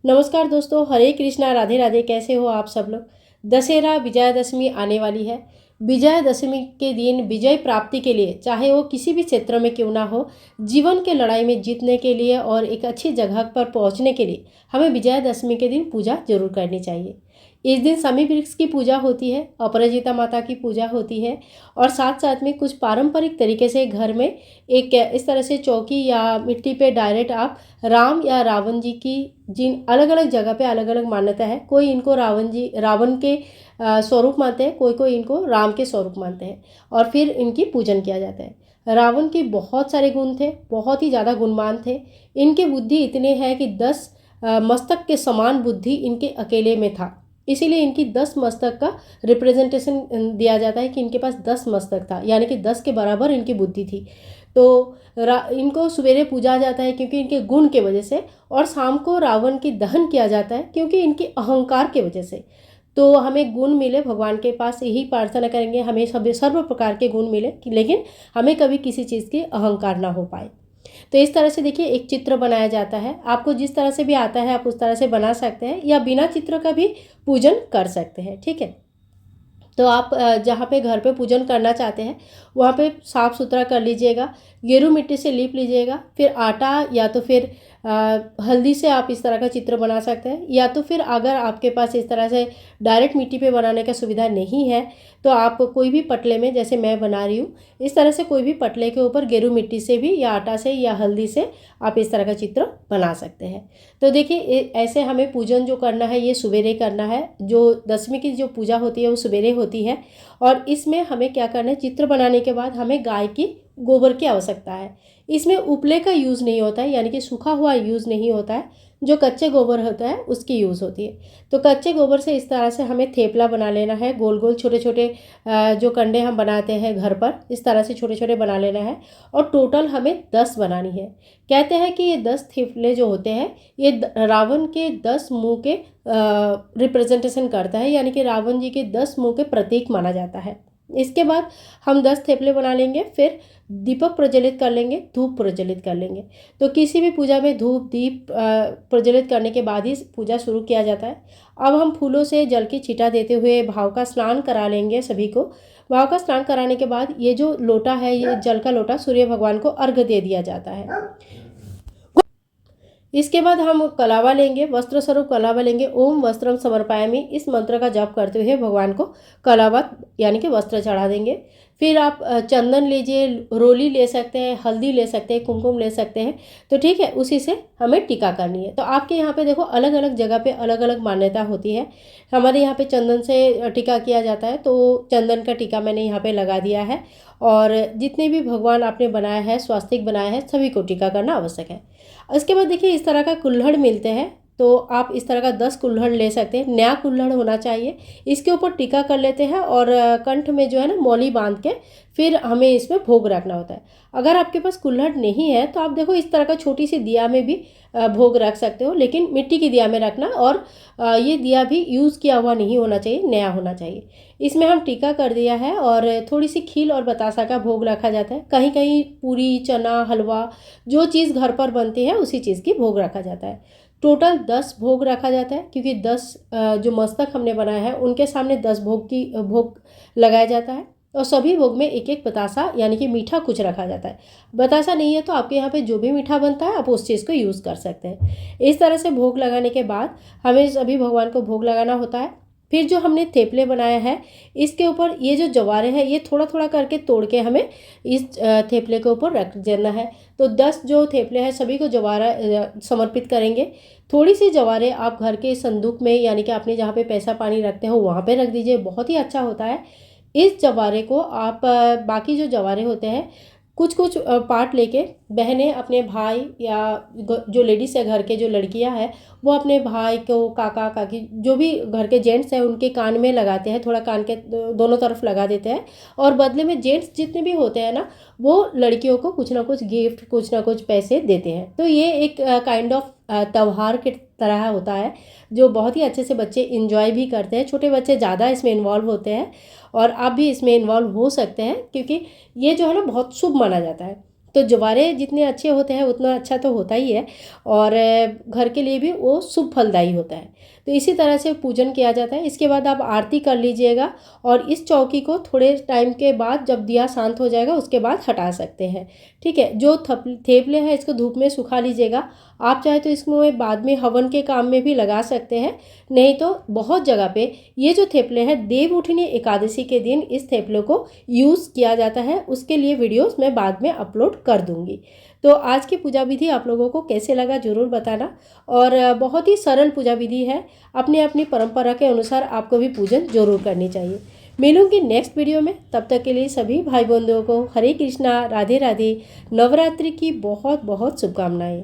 नमस्कार दोस्तों, हरे कृष्णा, राधे राधे। कैसे हो आप सब लोग। दशहरा विजयादशमी आने वाली है। विजयादशमी के दिन विजय प्राप्ति के लिए, चाहे वो किसी भी क्षेत्र में क्यों ना हो, जीवन के लड़ाई में जीतने के लिए और एक अच्छी जगह पर पहुंचने के लिए हमें विजयादशमी के दिन पूजा जरूर करनी चाहिए। इस दिन शमी वृक्ष की पूजा होती है, अपराजिता माता की पूजा होती है और साथ साथ में कुछ पारंपरिक तरीके से घर में एक इस तरह से चौकी या मिट्टी पे डायरेक्ट आप राम या रावण जी की, जिन अलग अलग जगह पे अलग अलग मान्यता है, कोई इनको रावण के स्वरूप मानते हैं, कोई कोई इनको राम के स्वरूप मानते हैं और फिर इनकी पूजन किया जाता है। रावण के बहुत सारे गुण थे, बहुत ही ज़्यादा गुणवान थे। इनके बुद्धि इतने हैं कि 10 मस्तक के समान बुद्धि इनके अकेले में था। इसीलिए इनकी 10 मस्तक का रिप्रेजेंटेशन दिया जाता है कि इनके पास 10 मस्तक था, यानी कि 10 के बराबर इनकी बुद्धि थी। तो इनको सवेरे पूजा जाता है क्योंकि इनके गुण के वजह से, और शाम को रावण की दहन किया जाता है क्योंकि इनके अहंकार के वजह से। तो हमें गुण मिले, भगवान के पास यही प्रार्थना करेंगे हमें सब सर्व प्रकार के गुण मिले, लेकिन हमें कभी किसी चीज़ की अहंकार ना हो पाए। तो इस तरह से देखिए, एक चित्र बनाया जाता है। आपको जिस तरह से भी आता है आप उस तरह से बना सकते हैं या बिना चित्र का भी पूजन कर सकते हैं, ठीक है। तो आप जहाँ पे घर पे पूजन करना चाहते हैं वहाँ पे साफ़ सुथरा कर लीजिएगा, गेरू मिट्टी से लीप लीजिएगा, फिर आटा या तो फिर हल्दी से आप इस तरह का चित्र बना सकते हैं, या तो फिर अगर आपके पास इस तरह से डायरेक्ट मिट्टी पे बनाने का सुविधा नहीं है तो आप कोई भी पटले में, जैसे मैं बना रही हूँ इस तरह से, कोई भी पटले के ऊपर गेरू मिट्टी से भी या आटा से या हल्दी से आप इस तरह का चित्र बना सकते हैं। तो देखिए, ऐसे हमें पूजन जो करना है ये सवेरे करना है। जो दशमी की जो पूजा होती है वो सवेरे होती है और इसमें हमें क्या करना है, चित्र बनाने के बाद हमें गाय की गोबर की आवश्यकता है। इसमें उपले का यूज़ नहीं होता है, यानी कि सूखा हुआ यूज़ नहीं होता है। जो कच्चे गोबर होता है उसकी यूज़ होती है। तो कच्चे गोबर से इस तरह से हमें थेपला बना लेना है, गोल गोल छोटे छोटे जो कंडे हम बनाते हैं घर पर, इस तरह से छोटे छोटे बना लेना है। और टोटल हमें 10 बनानी है। कहते हैं कि ये 10 थेपले जो होते हैं ये रावण के 10 मुंह के रिप्रेजेंटेशन करता है, यानी कि रावण जी के 10 मुंह के प्रतीक माना जाता है। इसके बाद हम 10 थेपले बना लेंगे, फिर दीपक प्रज्वलित कर लेंगे, धूप प्रज्वलित कर लेंगे। तो किसी भी पूजा में धूप दीप प्रज्वलित करने के बाद ही पूजा शुरू किया जाता है। अब हम फूलों से जल की छींटा देते हुए भाव का स्नान करा लेंगे सभी को। भाव का स्नान कराने के बाद ये जो लोटा है, ये जल का लोटा, सूर्य भगवान को अर्घ्य दे दिया जाता है। इसके बाद हम कलावा लेंगे, वस्त्र स्वरूप कलावा लेंगे। ओम वस्त्रम समर्पयामि, इस मंत्र का जप करते हुए भगवान को कलावा यानी कि वस्त्र चढ़ा देंगे। फिर आप चंदन लीजिए, रोली ले सकते हैं, हल्दी ले सकते हैं, कुमकुम ले सकते हैं। तो ठीक है, उसी से हमें टीका करनी है। तो आपके यहाँ पे देखो अलग अलग जगह पे अलग अलग मान्यता होती है। हमारे यहाँ पे चंदन से टीका किया जाता है, तो चंदन का टीका मैंने यहाँ पे लगा दिया है। और जितने भी भगवान आपने बनाया है, स्वास्तिक बनाया है, सभी को टीका करना आवश्यक है। उसके बाद देखिए, इस तरह का कुल्हड़ मिलते हैं, तो आप इस तरह का 10 कुल्हड़ ले सकते हैं। नया कुल्हड़ होना चाहिए। इसके ऊपर टीका कर लेते हैं और कंठ में जो है ना मौली बांध के फिर हमें इसमें भोग रखना होता है। अगर आपके पास कुल्हड़ नहीं है तो आप देखो इस तरह का छोटी सी दिया में भी भोग रख सकते हो, लेकिन मिट्टी की दिया में रखना। और ये दिया भी यूज़ किया हुआ नहीं होना चाहिए, नया होना चाहिए। इसमें हम टीका कर दिया है और थोड़ी सी खील और बतासा का भोग रखा जाता है। कहीं कहीं पूरी, चना, हलवा, जो चीज़ घर पर बनती है उसी चीज़ की भोग रखा जाता है। टोटल 10 भोग रखा जाता है, क्योंकि 10 जो मस्तक हमने बनाया है उनके सामने 10 भोग लगाया जाता है। और सभी भोग में एक एक बतासा यानी कि मीठा कुछ रखा जाता है। बतासा नहीं है तो आपके यहाँ पे जो भी मीठा बनता है आप उस चीज़ को यूज़ कर सकते हैं। इस तरह से भोग लगाने के बाद हमें सभी भगवान को भोग लगाना होता है। फिर जो हमने थेपले बनाया है इसके ऊपर ये जो जवारे हैं ये थोड़ा थोड़ा करके तोड़ के हमें इस थेपले के ऊपर रख देना है। तो 10 जो थेपले हैं सभी को जवारा समर्पित करेंगे। थोड़ी सी जवारे आप घर के संदूक में, यानी कि आपने जहाँ पे पैसा पानी रखते हो वहाँ पे रख दीजिए, बहुत ही अच्छा होता है। इस जवारे को आप बाकी जो जवारे होते हैं कुछ कुछ पार्ट लेके बहनें अपने भाई या जो लेडीज़ है, घर के जो लड़कियां हैं, वो अपने भाई को, काका काकी, जो भी घर के जेंट्स हैं उनके कान में लगाते हैं, थोड़ा कान के दोनों तरफ लगा देते हैं। और बदले में जेंट्स जितने भी होते हैं ना, वो लड़कियों को कुछ ना कुछ गिफ्ट, कुछ ना कुछ पैसे देते हैं। तो ये एक काइंड ऑफ त्यौहार के तरह होता है, जो बहुत ही अच्छे से बच्चे इंजॉय भी करते हैं। छोटे बच्चे ज़्यादा इसमें इन्वॉल्व होते हैं और आप भी इसमें इन्वॉल्व हो सकते हैं, क्योंकि ये जो है ना बहुत शुभ माना जाता है। तो जवारे जितने अच्छे होते हैं उतना अच्छा तो होता ही है, और घर के लिए भी वो शुभ फलदायी होता है। तो इसी तरह से पूजन किया जाता है। इसके बाद आप आरती कर लीजिएगा, और इस चौकी को थोड़े टाइम के बाद जब दिया शांत हो जाएगा उसके बाद हटा सकते हैं। ठीक है, जो थेपले हैं इसको धूप में सुखा लीजिएगा। आप चाहे तो इसमें बाद में हवन के काम में भी लगा सकते हैं, नहीं तो बहुत जगह पे ये जो थेपले हैं देवउठनी एकादशी के दिन इस थेपले को यूज़ किया जाता है। उसके लिए वीडियोस मैं बाद में अपलोड कर दूंगी। तो आज की पूजा विधि आप लोगों को कैसे लगा ज़रूर बताना, और बहुत ही सरल पूजा विधि है। अपनी अपनी परंपरा के अनुसार आपको भी पूजन जरूर करनी चाहिए। मिलूंगी नेक्स्ट वीडियो में, तब तक के लिए सभी भाई बंधुओं को हरे कृष्णा, राधे राधे, नवरात्रि की बहुत बहुत शुभकामनाएं।